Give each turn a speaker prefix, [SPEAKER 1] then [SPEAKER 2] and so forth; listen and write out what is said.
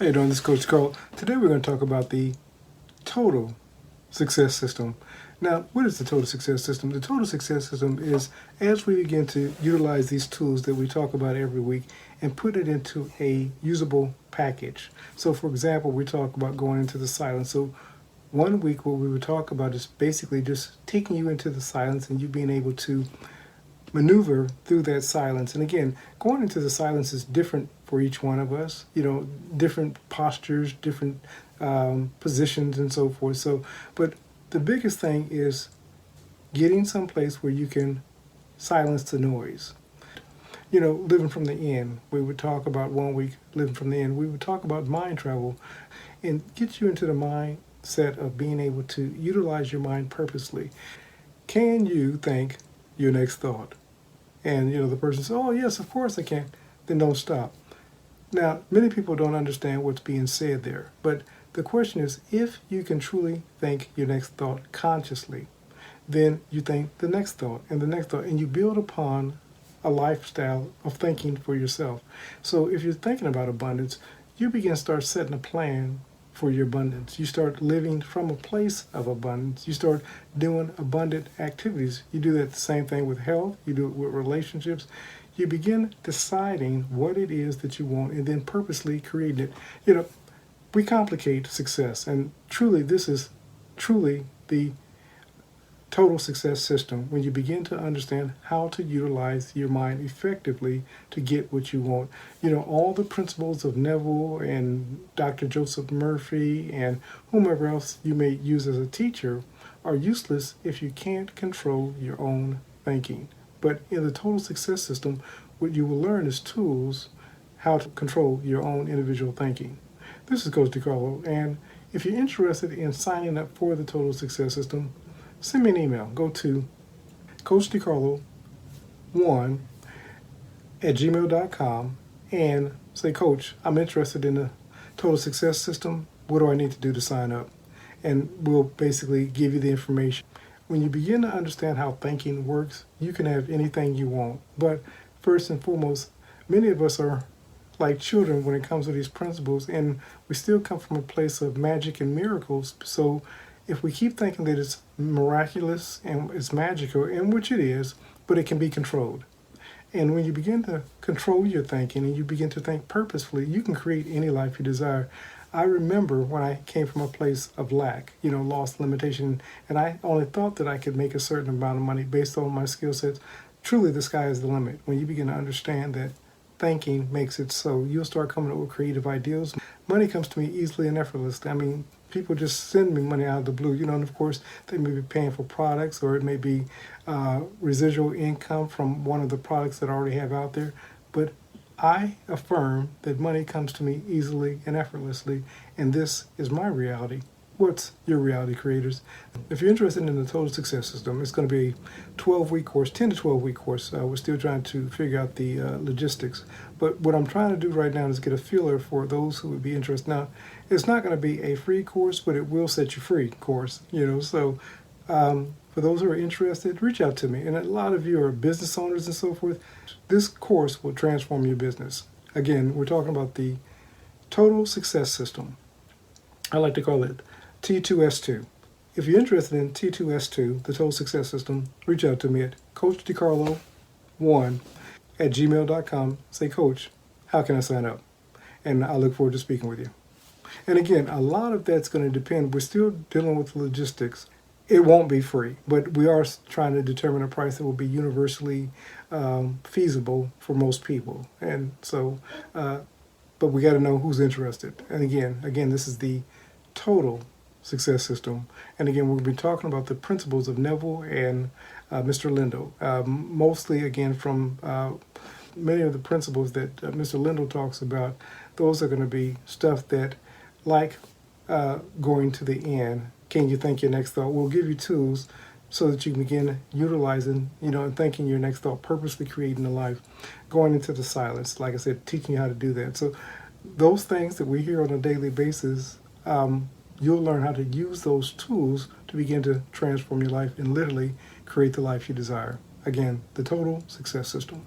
[SPEAKER 1] How you doing? This is Coach DeCarlo. Today we're going to talk about the total success system. Now, what is the total success system? The total success system is as we begin to utilize these tools that we talk about every week and put it into a usable package. So, for example, we talk about going into the silence. So, one week what we would talk about is basically just taking you into the silence and you being able to maneuver through that silence. And again, going into the silence is different for each one of us, different postures, different positions and so forth. So, but the biggest thing is getting someplace where you can silence the noise. Living from the end, we would talk about one week, living from the end, we would talk about mind travel and get you into the mindset of being able to utilize your mind purposely. Can you think your next thought? And the person says, "Oh yes, of course I can." Then don't stop. Now, many people don't understand what's being said there, but the question is, if you can truly think your next thought consciously, then you think the next thought and the next thought, and you build upon a lifestyle of thinking for yourself. So if you're thinking about abundance, you begin to start setting a plan for your abundance. You start living from a place of abundance. You start doing abundant activities. You do that the same thing with health. You do it with relationships. You begin deciding what it is that you want and then purposely creating it. We complicate success, and truly this is truly the total success system when you begin to understand how to utilize your mind effectively to get what you want. All the principles of Neville and Dr. Joseph Murphy and whomever else you may use as a teacher are useless if you can't control your own thinking. But in the total success system, what you will learn is tools how to control your own individual thinking. This is Coach DeCarlo, and if you're interested in signing up for the total success system, send me an email. Go to coachdecarlo1@gmail.com and say, "Coach, I'm interested in the total success system. What do I need to do to sign up?" And we'll basically give you the information. When you begin to understand how thinking works, you can have anything you want. But first and foremost, many of us are like children when it comes to these principles, and we still come from a place of magic and miracles. So if we keep thinking that it's miraculous and it's magical, and which it is, but it can be controlled. And when you begin to control your thinking and you begin to think purposefully, you can create any life you desire. I remember when I came from a place of lack, lost, limitation, and I only thought that I could make a certain amount of money based on my skill sets. Truly, the sky is the limit. When you begin to understand that thinking makes it so, you'll start coming up with creative ideas. Money comes to me easily and effortlessly. I mean, people just send me money out of the blue, and of course they may be paying for products, or it may be residual income from one of the products that I already have out there. But I affirm that money comes to me easily and effortlessly, and this is my reality. What's your reality, creators? If you're interested in the total success system, it's going to be a 12-week course, 10 to 12-week course. We're still trying to figure out the logistics. But what I'm trying to do right now is get a feeler for those who would be interested. Now, it's not going to be a free course, but it will set you free course. So for those who are interested, reach out to me. And a lot of you are business owners and so forth. This course will transform your business. Again, we're talking about the total success system. I like to call it T2S2. If you're interested in T2S2, the total success system, reach out to me at coachdecarlo1@gmail.com. Say, "Coach, how can I sign up?" And I look forward to speaking with you. And again, a lot of that's going to depend. We're still dealing with logistics. It won't be free, but we are trying to determine a price that will be universally feasible for most people. And so, but we got to know who's interested. And again, this is the total success system. And again, we'll be talking about the principles of Neville and Mr. Lindell, mostly again from many of the principles that Mr. Lindell talks about. Those are going to be stuff that, like going to the end, can you think your next thought? We'll give you tools so that you can begin utilizing, and thinking your next thought, purposely creating a life, going into the silence, like I said, teaching you how to do that. So those things that we hear on a daily basis, you'll learn how to use those tools to begin to transform your life and literally create the life you desire. Again, the total success system.